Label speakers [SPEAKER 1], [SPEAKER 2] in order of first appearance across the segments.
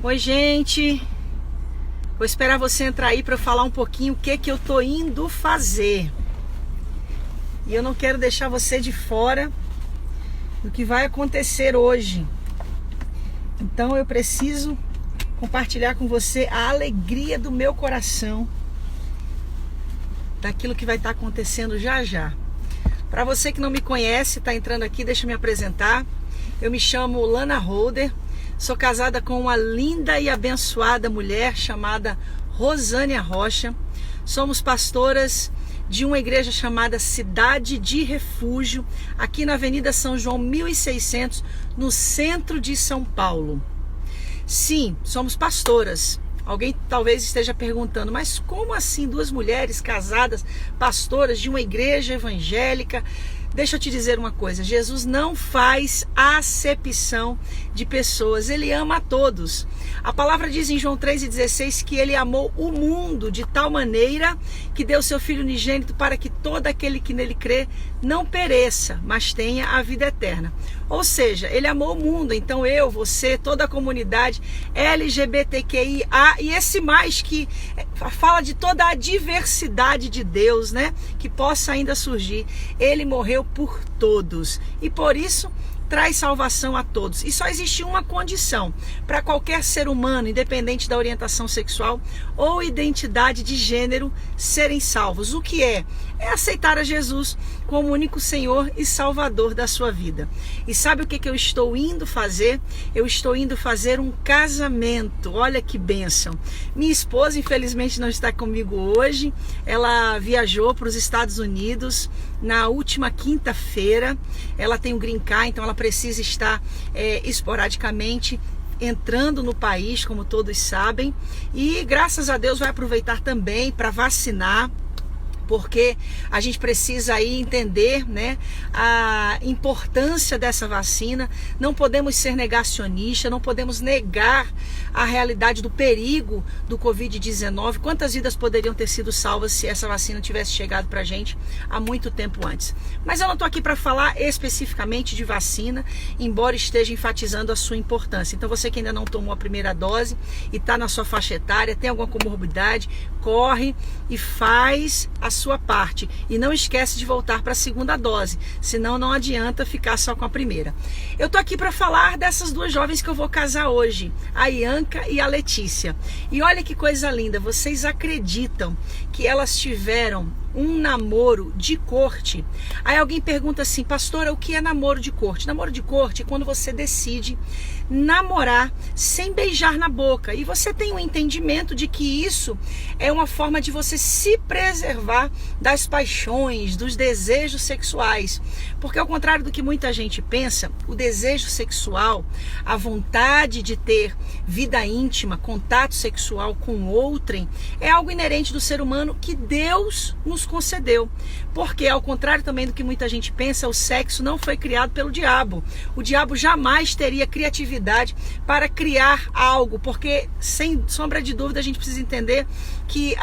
[SPEAKER 1] Oi, gente. Vou esperar você entrar aí para eu falar um pouquinho o que eu tô indo fazer. E eu não quero deixar você de fora do que vai acontecer hoje. Então eu preciso compartilhar com você a alegria do meu coração daquilo que vai estar acontecendo já já. Para você que não me conhece, está entrando aqui, deixa eu me apresentar. Eu me chamo Lana Holder, sou casada com uma linda e abençoada mulher chamada Rosânia Rocha. Somos pastoras de uma igreja chamada Cidade de Refúgio, aqui na Avenida São João 1600, no centro de São Paulo. Sim, somos pastoras. Alguém talvez esteja perguntando, mas como assim duas mulheres casadas, pastoras de uma igreja evangélica? Deixa eu te dizer uma coisa, Jesus não faz acepção de pessoas, Ele ama a todos. A palavra diz em João 3,16 que Ele amou o mundo de tal maneira que deu seu Filho unigênito para que todo aquele que nele crê não pereça, mas tenha a vida eterna. Ou seja, Ele amou o mundo, então eu, você, toda a comunidade LGBTQIA e esse mais que fala de toda a diversidade de Deus, né? Que possa ainda surgir. Ele morreu por todos e por isso traz salvação a todos. E só existe uma condição para qualquer ser humano, independente da orientação sexual ou identidade de gênero, serem salvos. O que é? É aceitar a Jesus como o único Senhor e Salvador da sua vida. E sabe o que eu estou indo fazer? Eu estou indo fazer um casamento. Olha que bênção. Minha esposa, infelizmente, não está comigo hoje. Ela viajou para os Estados Unidos na última quinta-feira. Ela tem um green card, então ela precisa estar esporadicamente entrando no país, como todos sabem. E graças a Deus vai aproveitar também para vacinar, porque a gente precisa aí entender, né, a importância dessa vacina. Não podemos ser negacionistas, não podemos negar a realidade do perigo do Covid-19. Quantas vidas poderiam ter sido salvas se essa vacina tivesse chegado pra gente há muito tempo antes? Mas eu não tô aqui para falar especificamente de vacina, embora esteja enfatizando a sua importância. Então você que ainda não tomou a primeira dose e está na sua faixa etária, tem alguma comorbidade, corre e faz a sua parte. E não esquece de voltar para a segunda dose, senão não adianta ficar só com a primeira. Eu tô aqui para falar dessas duas jovens que eu vou casar hoje, a Ianca e a Letícia. E olha que coisa linda, vocês acreditam que elas tiveram um namoro de corte? Aí alguém pergunta assim, pastora, o que é namoro de corte? Namoro de corte é quando você decide namorar sem beijar na boca. E você tem um entendimento de que isso é uma forma de você se preservar das paixões, dos desejos sexuais. Porque ao contrário do que muita gente pensa, o desejo sexual, a vontade de ter vida íntima, contato sexual com outrem, é algo inerente do ser humano que Deus nos concedeu. Porque ao contrário também do que muita gente pensa, o sexo não foi criado pelo diabo. O diabo jamais teria criatividade para criar algo, porque sem sombra de dúvida a gente precisa entender que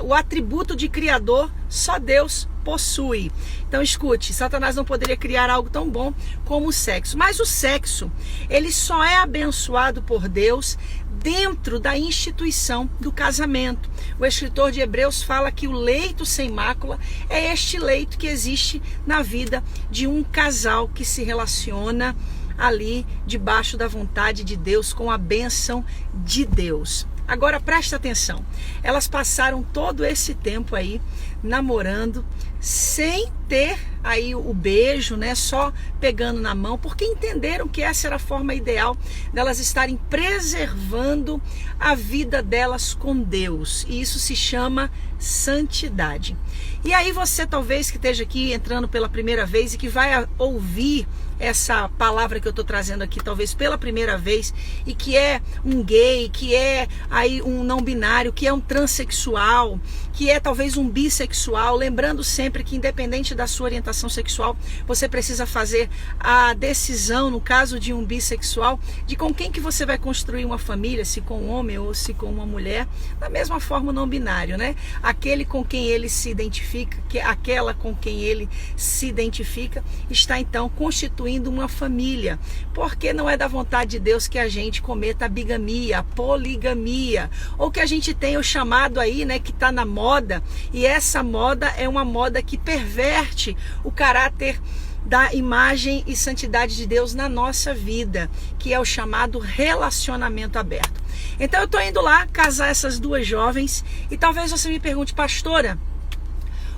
[SPEAKER 1] o atributo de criador só Deus possui. Então escute, Satanás não poderia criar algo tão bom como o sexo. Mas o sexo, ele só é abençoado por Deus dentro da instituição do casamento. O escritor de Hebreus fala que o leito sem mácula é este leito que existe na vida de um casal que se relaciona ali debaixo da vontade de Deus, com a bênção de Deus. Agora presta atenção, elas passaram todo esse tempo aí namorando, sem ter aí o beijo, né, só pegando na mão, porque entenderam que essa era a forma ideal delas estarem preservando a vida delas com Deus, e isso se chama santidade. E aí você talvez que esteja aqui entrando pela primeira vez e que vai ouvir essa palavra que eu estou trazendo aqui talvez pela primeira vez, e que é um gay, que é aí um não binário, que é um transexual, que é talvez um bissexual, lembrando sempre que independente da sua orientação sexual, você precisa fazer a decisão, no caso de um bissexual, de com quem que você vai construir uma família, se com um homem ou se com uma mulher. Da mesma forma o não binário, né? Aquele com quem ele se identifica, aquela com quem ele se identifica, está então constituindo constituindo uma família, porque não é da vontade de Deus que a gente cometa a bigamia, a poligamia, ou que a gente tenha o chamado aí, né, que está na moda, e essa moda é uma moda que perverte o caráter da imagem e santidade de Deus na nossa vida, que é o chamado relacionamento aberto. Então eu estou indo lá casar essas duas jovens, e talvez você me pergunte: pastora,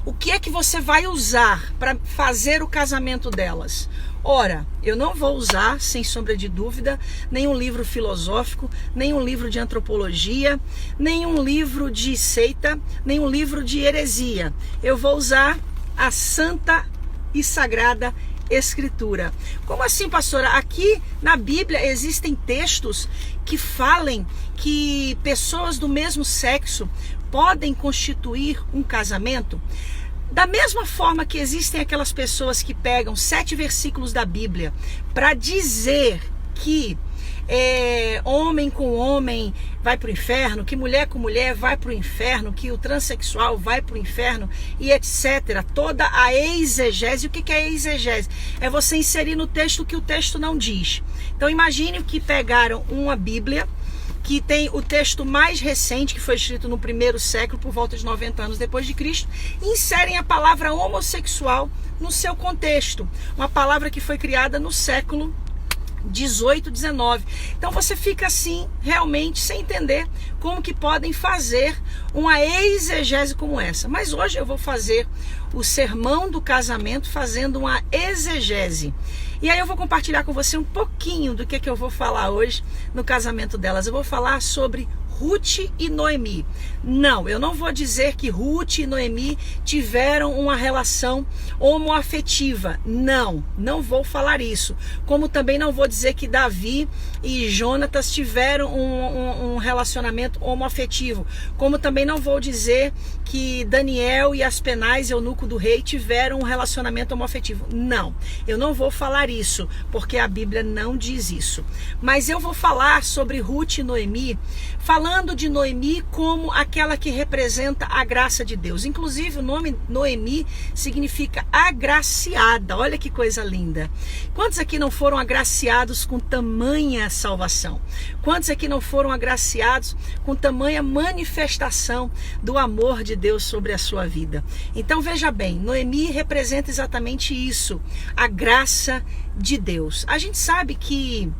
[SPEAKER 1] o que é que você vai usar para fazer o casamento delas? Ora, eu não vou usar, sem sombra de dúvida, nenhum livro filosófico, nenhum livro de antropologia, nenhum livro de seita, nenhum livro de heresia. Eu vou usar a Santa e Sagrada Escritura. Como assim, pastora? Aqui na Bíblia existem textos que falem que pessoas do mesmo sexo podem constituir um casamento? Da mesma forma que existem aquelas pessoas que pegam 7 versículos da Bíblia para dizer que homem com homem vai para o inferno, que mulher com mulher vai para o inferno, que o transexual vai para o inferno e etc. Toda a exegese. O que é exegese? É você inserir no texto o que o texto não diz. Então imagine que pegaram uma Bíblia que tem o texto mais recente, que foi escrito no 1º século, por volta de 90 anos depois de Cristo, e inserem a palavra homossexual no seu contexto. Uma palavra que foi criada no século 18, 19. Então você fica assim, realmente, sem entender como que podem fazer uma exegese como essa. Mas hoje eu vou fazer o sermão do casamento fazendo uma exegese. E aí eu vou compartilhar com você um pouquinho do que eu vou falar hoje no casamento delas. Eu vou falar sobre Ruth e Noemi. Não, eu não vou dizer que Ruth e Noemi tiveram uma relação homoafetiva. Não, não vou falar isso. Como também não vou dizer que Davi e Jonatas tiveram um relacionamento homoafetivo. Como também não vou dizer que Daniel e Aspenaz, eunuco do rei, tiveram um relacionamento homoafetivo. Não, eu não vou falar isso, porque a Bíblia não diz isso. Mas eu vou falar sobre Ruth e Noemi, falando de Noemi como aquela que representa a graça de Deus. Inclusive o nome Noemi significa agraciada. Olha que coisa linda. Quantos aqui não foram agraciados com tamanha salvação? Quantos aqui não foram agraciados com tamanha manifestação do amor de Deus sobre a sua vida? Então veja bem, Noemi representa exatamente isso, a graça de Deus. A gente sabe que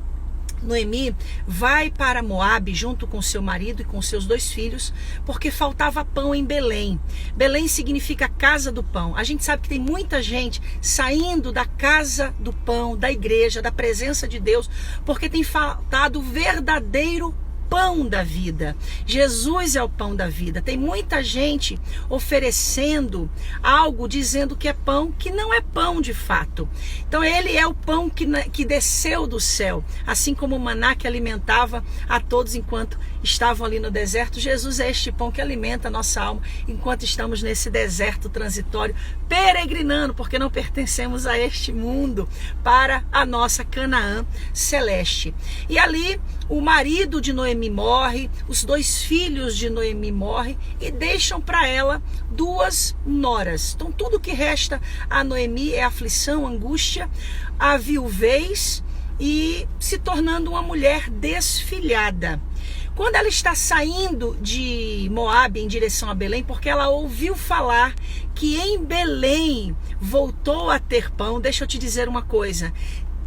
[SPEAKER 1] Noemi vai para Moabe junto com seu marido e com seus 2 filhos, porque faltava pão em Belém. Belém significa casa do pão. A gente sabe que tem muita gente saindo da casa do pão, da igreja, da presença de Deus, porque tem faltado o verdadeiro pão da vida. Jesus é o pão da vida. Tem muita gente oferecendo algo dizendo que é pão, que não é pão de fato. Então ele é o pão que desceu do céu, assim como o maná que alimentava a todos enquanto estavam ali no deserto. Jesus é este pão que alimenta a nossa alma enquanto estamos nesse deserto transitório, peregrinando, porque não pertencemos a este mundo, para a nossa Canaã celeste. E ali o marido de Noemi morre, os 2 filhos de Noemi morrem e deixam para ela 2 noras. Então tudo que resta a Noemi é aflição, angústia, a viuvez e se tornando uma mulher desfilhada. Quando ela está saindo de Moabe em direção a Belém, porque ela ouviu falar que em Belém voltou a ter pão, deixa eu te dizer uma coisa.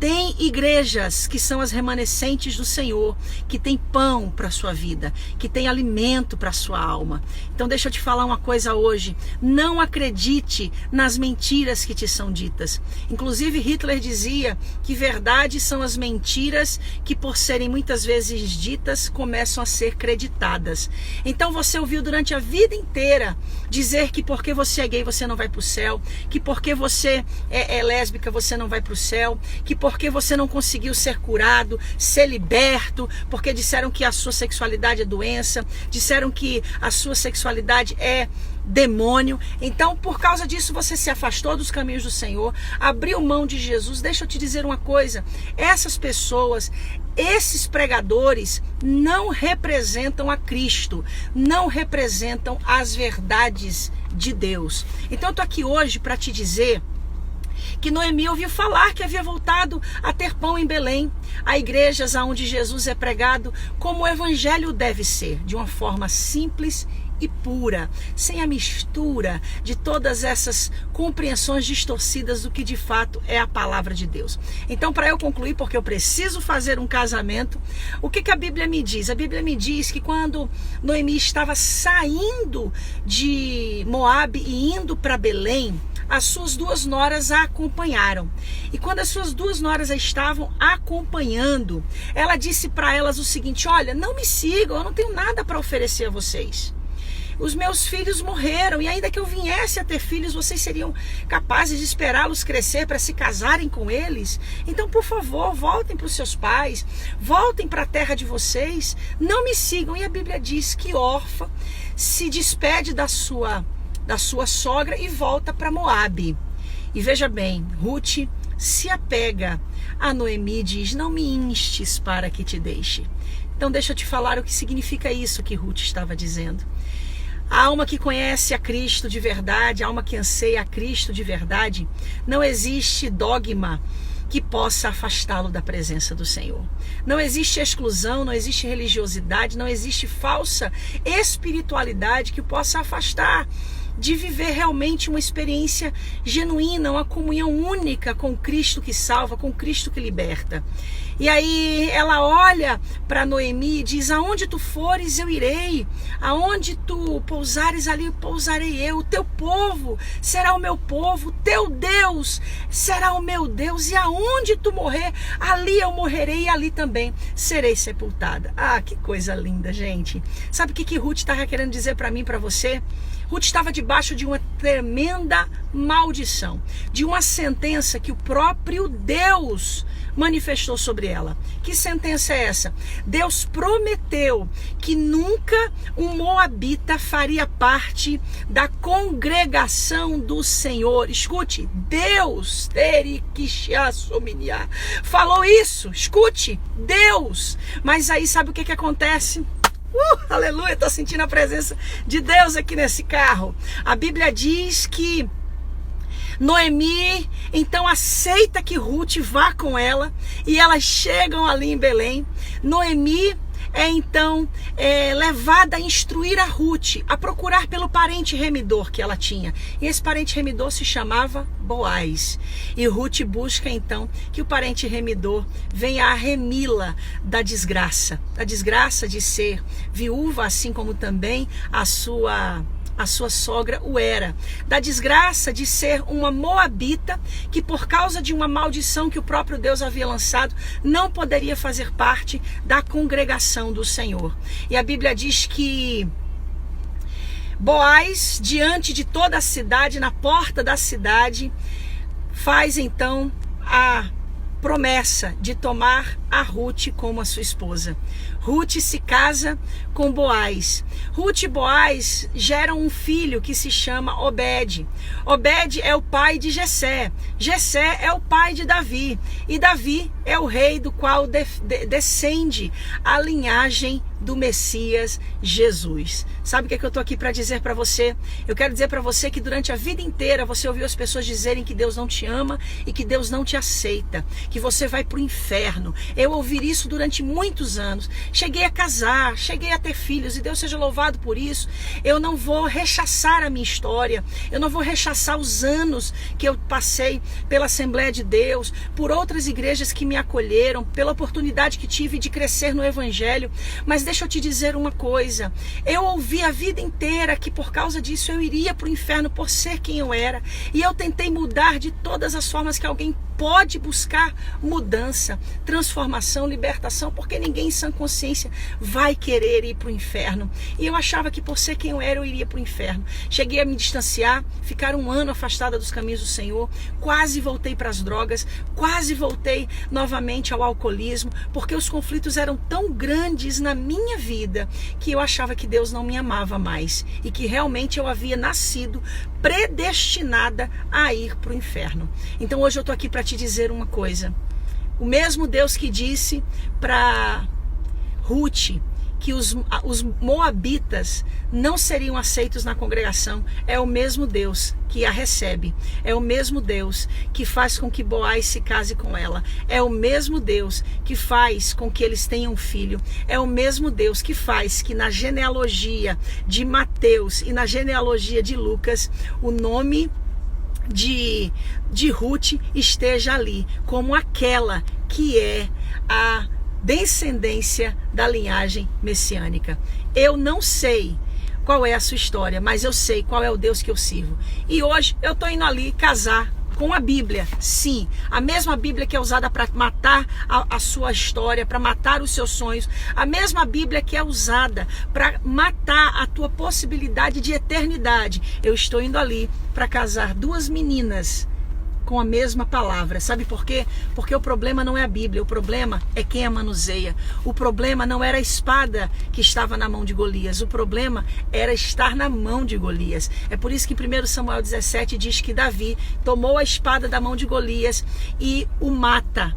[SPEAKER 1] Tem igrejas que são as remanescentes do Senhor, que tem pão para a sua vida, que tem alimento para a sua alma. Então deixa eu te falar uma coisa hoje, não acredite nas mentiras que te são ditas. Inclusive Hitler dizia que verdade são as mentiras que, por serem muitas vezes ditas, começam a ser creditadas. Então você ouviu durante a vida inteira dizer que porque você é gay você não vai para o céu, que porque você é lésbica você não vai para o céu, que porque você não conseguiu ser curado, ser liberto, porque disseram que a sua sexualidade é doença, disseram que a sua sexualidade é demônio. Então, por causa disso, você se afastou dos caminhos do Senhor, abriu mão de Jesus. Deixa eu te dizer uma coisa, essas pessoas, esses pregadores não representam a Cristo, não representam as verdades de Deus. Então eu estou aqui hoje para te dizer que Noemi ouviu falar que havia voltado a ter pão em Belém, a igrejas onde Jesus é pregado como o evangelho deve ser, de uma forma simples e pura, sem a mistura de todas essas compreensões distorcidas do que de fato é a palavra de Deus. Então, para eu concluir, porque eu preciso fazer um casamento, o que a Bíblia me diz? A Bíblia me diz que quando Noemi estava saindo de Moabe e indo para Belém, as suas duas noras a acompanharam. E quando as suas duas noras a estavam acompanhando, ela disse para elas o seguinte: olha, não me sigam, eu não tenho nada para oferecer a vocês. Os meus filhos morreram, e ainda que eu viesse a ter filhos, vocês seriam capazes de esperá-los crescer para se casarem com eles? Então, por favor, voltem para os seus pais, voltem para a terra de vocês, não me sigam. E a Bíblia diz que Orfa se despede da sua sogra e volta para Moabe. E veja bem, Ruth se apega a Noemi e diz: não me instes para que te deixe. Então deixa eu te falar o que significa isso que Ruth estava dizendo. A alma que conhece a Cristo de verdade, a alma que anseia a Cristo de verdade, não existe dogma que possa afastá-lo da presença do Senhor. Não existe exclusão, não existe religiosidade, não existe falsa espiritualidade que possa afastar de viver realmente uma experiência genuína, uma comunhão única com Cristo que salva, com Cristo que liberta. E aí ela olha para Noemi e diz: aonde tu fores eu irei, aonde tu pousares ali pousarei eu, o teu povo será o meu povo, o teu Deus será o meu Deus, e aonde tu morrer, ali eu morrerei e ali também serei sepultada. Ah, que coisa linda, gente. Sabe o que Ruth estava querendo dizer para mim e para você? Ruth estava debaixo de uma tremenda maldição, de uma sentença que o próprio Deus manifestou sobre ela. Que sentença é essa? Deus prometeu que nunca um moabita faria parte da congregação do Senhor. Escute, Deus falou isso, escute, Deus. Mas aí sabe o que acontece? Aleluia, estou sentindo a presença de Deus aqui nesse carro. A Bíblia diz que Noemi então aceita que Ruth vá com ela, e elas chegam ali em Belém. Noemi é então levada a instruir a Ruth a procurar pelo parente remidor que ela tinha. E esse parente remidor se chamava Boaz. E Ruth busca então que o parente remidor venha a remi-la da desgraça de ser viúva, assim como também a sua sogra o era, da desgraça de ser uma moabita que, por causa de uma maldição que o próprio Deus havia lançado, não poderia fazer parte da congregação do Senhor. E a Bíblia diz que Boaz, diante de toda a cidade, na porta da cidade, faz então a promessa de tomar a Ruth como a sua esposa. Ruth se casa com Boaz. Ruth e Boaz geram um filho que se chama Obed. Obed é o pai de Jessé. Jessé é o pai de Davi. E Davi é o rei do qual descende a linhagem do Messias Jesus. Sabe o que eu estou aqui para dizer para você? Eu quero dizer para você que durante a vida inteira você ouviu as pessoas dizerem que Deus não te ama e que Deus não te aceita, que você vai para o inferno. Eu ouvi isso durante muitos anos. Cheguei a casar, cheguei a ter filhos, e Deus seja louvado por isso. Eu não vou rechaçar a minha história, eu não vou rechaçar os anos que eu passei pela Assembleia de Deus, por outras igrejas que me acolheram, pela oportunidade que tive de crescer no Evangelho. Mas deixa eu te dizer uma coisa, eu ouvi a vida inteira que por causa disso eu iria para o inferno por ser quem eu era, e eu tentei mudar de todas as formas que alguém pode buscar mudança, transformação, libertação, porque ninguém em sã consciência vai querer ir para o inferno. E eu achava que por ser quem eu era, eu iria para o inferno. Cheguei a me distanciar, ficar 1 ano afastada dos caminhos do Senhor, quase voltei para as drogas, quase voltei novamente ao alcoolismo, porque os conflitos eram tão grandes na minha vida que eu achava que Deus não me amava mais e que realmente eu havia nascido predestinada a ir para o inferno. Então hoje eu estou aqui para te dizer uma coisa. O mesmo Deus que disse para Ruth que os moabitas não seriam aceitos na congregação, é o mesmo Deus que a recebe, é o mesmo Deus que faz com que Boaz se case com ela, é o mesmo Deus que faz com que eles tenham um filho, é o mesmo Deus que faz que na genealogia de Mateus e na genealogia de Lucas, o nome de Ruth esteja ali, como aquela que é a descendência da linhagem messiânica. Eu não sei qual é a sua história, mas eu sei qual é o Deus que eu sirvo. E hoje eu estou indo ali casar com a Bíblia, sim, a mesma Bíblia que é usada para matar a sua história, para matar os seus sonhos, a mesma Bíblia que é usada para matar a tua possibilidade de eternidade. Eu estou indo ali para casar duas meninas com a mesma palavra. Sabe por quê? Porque o problema não é a Bíblia, o problema é quem a manuseia. O problema não era a espada que estava na mão de Golias, o problema era estar na mão de Golias. É por isso que 1 Samuel 17 diz que Davi tomou a espada da mão de Golias e o mata.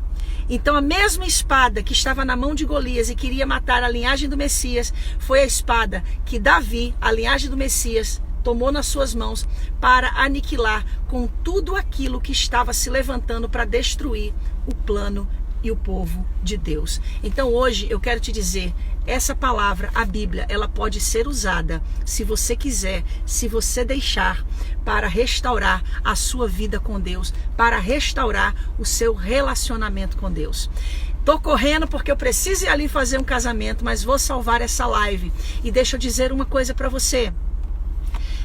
[SPEAKER 1] Então a mesma espada que estava na mão de Golias e queria matar a linhagem do Messias, foi a espada que Davi, a linhagem do Messias, tomou nas suas mãos para aniquilar com tudo aquilo que estava se levantando para destruir o plano e o povo de Deus. Então hoje eu quero te dizer, essa palavra, a Bíblia, ela pode ser usada, se você quiser, se você deixar, para restaurar a sua vida com Deus, para restaurar o seu relacionamento com Deus. Tô correndo porque eu preciso ir ali fazer um casamento, mas vou salvar essa live. E deixa eu dizer uma coisa para você.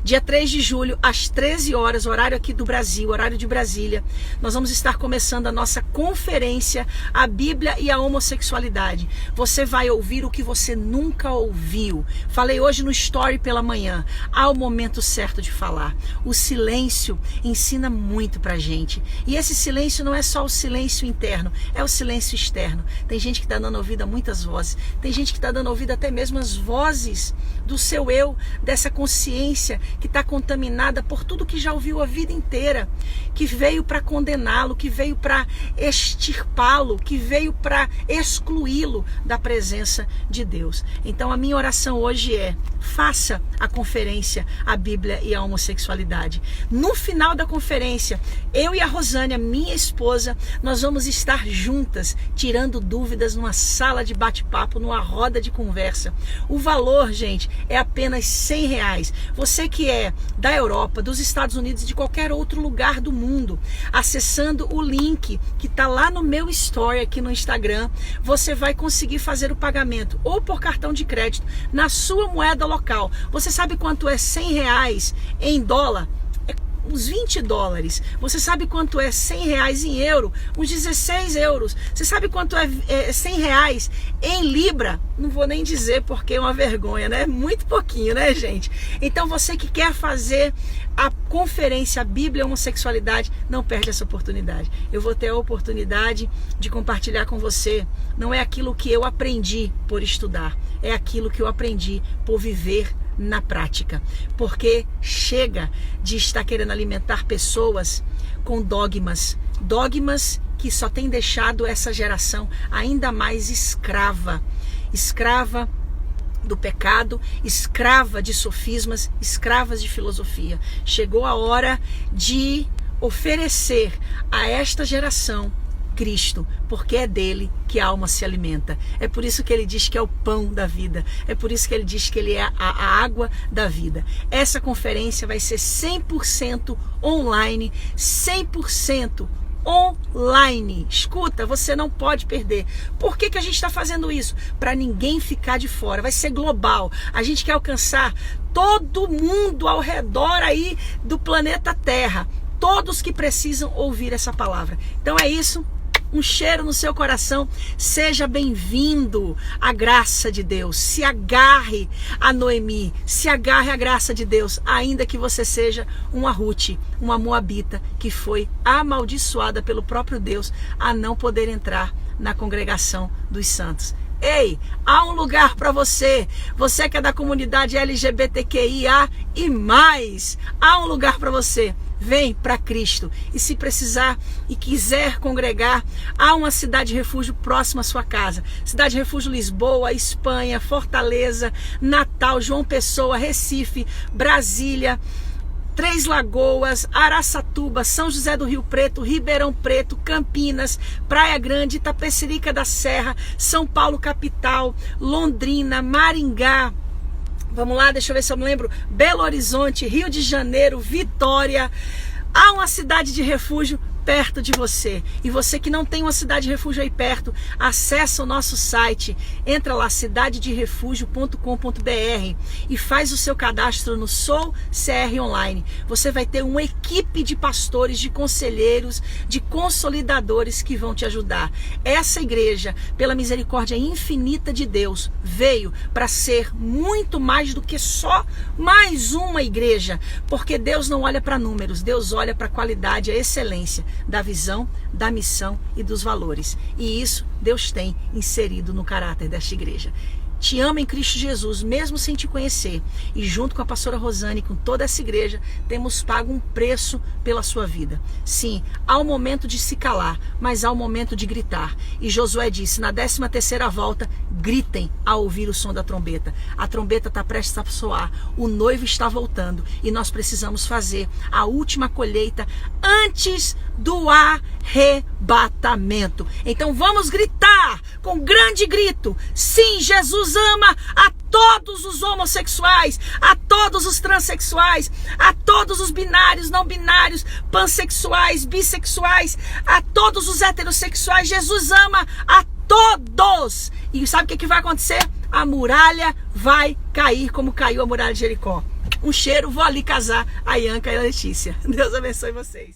[SPEAKER 1] Dia 3 de julho, às 13 horas, horário aqui do Brasil, horário de Brasília, nós vamos estar começando a nossa conferência, a Bíblia e a homossexualidade. Você vai ouvir o que você nunca ouviu. Falei hoje no story pela manhã, há o momento certo de falar. O silêncio ensina muito pra gente. E esse silêncio não é só o silêncio interno, é o silêncio externo. Tem gente que está dando ouvido a muitas vozes, tem gente que está dando ouvido até mesmo às vozes do seu eu, dessa consciência que está contaminada por tudo que já ouviu a vida inteira, que veio para condená-lo, que veio para extirpá-lo, que veio para excluí-lo da presença de Deus. Então a minha oração hoje é: faça a conferência, a Bíblia e a homossexualidade. No final da conferência, eu e a Rosânia, minha esposa, nós vamos estar juntas, tirando dúvidas numa sala de bate-papo, numa roda de conversa. O valor, gente, é apenas R$100. Você que é da Europa, dos Estados Unidos, de qualquer outro lugar do mundo, acessando o link que está lá no meu story aqui no Instagram, você vai conseguir fazer o pagamento ou por cartão de crédito na sua moeda local. Você sabe quanto é R$100 em dólar? É uns $20. Você sabe quanto é R$100 em euro? Uns 16 euros. Você sabe quanto é R$100 em libra? Não vou nem dizer porque é uma vergonha, né? Muito pouquinho, né, gente? Então você que quer fazer a conferência Bíblia e Homossexualidade, não perde essa oportunidade. Eu vou ter a oportunidade de compartilhar com você. Não é aquilo que eu aprendi por estudar, é aquilo que eu aprendi por viver na prática. Porque chega de estar querendo alimentar pessoas com dogmas que só tem deixado essa geração ainda mais escrava do pecado, escrava de sofismas, escravas de filosofia. Chegou a hora de oferecer a esta geração Cristo, porque é dele que a alma se alimenta. É por isso que ele diz que é o pão da vida. É por isso que ele diz que ele é a água da vida. Essa conferência vai ser 100% online, 100% online. Escuta, você não pode perder. Por que a gente está fazendo isso? Para ninguém ficar de fora. Vai ser global. A gente quer alcançar todo mundo ao redor aí do planeta Terra. Todos que precisam ouvir essa palavra. Então é isso. Um cheiro no seu coração. Seja bem-vindo à graça de Deus. Se agarre a Noemi. Se agarre à graça de Deus. Ainda que você seja uma Ruth, uma moabita que foi amaldiçoada pelo próprio Deus a não poder entrar na congregação dos santos. Ei, há um lugar para você. Você que é da comunidade LGBTQIA e mais. Há um lugar para você. vem para Cristo. E se precisar e quiser congregar, há uma cidade refúgio próxima à sua casa. Cidade refúgio Lisboa, Espanha, Fortaleza, Natal, João Pessoa, Recife, Brasília, Três Lagoas, Araçatuba, São José do Rio Preto, Ribeirão Preto, Campinas, Praia Grande, Itapecerica da Serra, São Paulo capital, Londrina, Maringá, vamos lá, deixa eu ver se eu me lembro, Belo Horizonte, Rio de Janeiro, Vitória. Há uma cidade de refúgio perto de você. E você que não tem uma cidade de refúgio aí perto, acessa o nosso site, entra lá, cidadederefugio.com.br e faz o seu cadastro no Sou CR Online. Você vai ter uma equipe de pastores, de conselheiros, de consolidadores que vão te ajudar. Essa igreja, pela misericórdia infinita de Deus, veio para ser muito mais do que só mais uma igreja, porque Deus não olha para números, Deus olha para a qualidade, a excelência da visão, da missão e dos valores. E isso Deus tem inserido no caráter desta igreja. Te amo em Cristo Jesus, mesmo sem te conhecer. E junto com a pastora Rosane, com toda essa igreja, temos pago um preço pela sua vida. Sim, há um momento de se calar, mas há um momento de gritar. E Josué disse, na 13ª volta, gritem ao ouvir o som da trombeta. A trombeta está prestes a soar, o noivo está voltando e nós precisamos fazer a última colheita antes do arrebatamento. Então vamos gritar com grande grito, sim, Jesus ama a todos os homossexuais, a todos os transexuais, a todos os binários, não binários, pansexuais, bissexuais, a todos os heterossexuais. Jesus ama a todos. E sabe o que vai acontecer? A muralha vai cair como caiu a muralha de Jericó. Um cheiro, vou ali casar a Ianca e a Letícia. Deus abençoe vocês.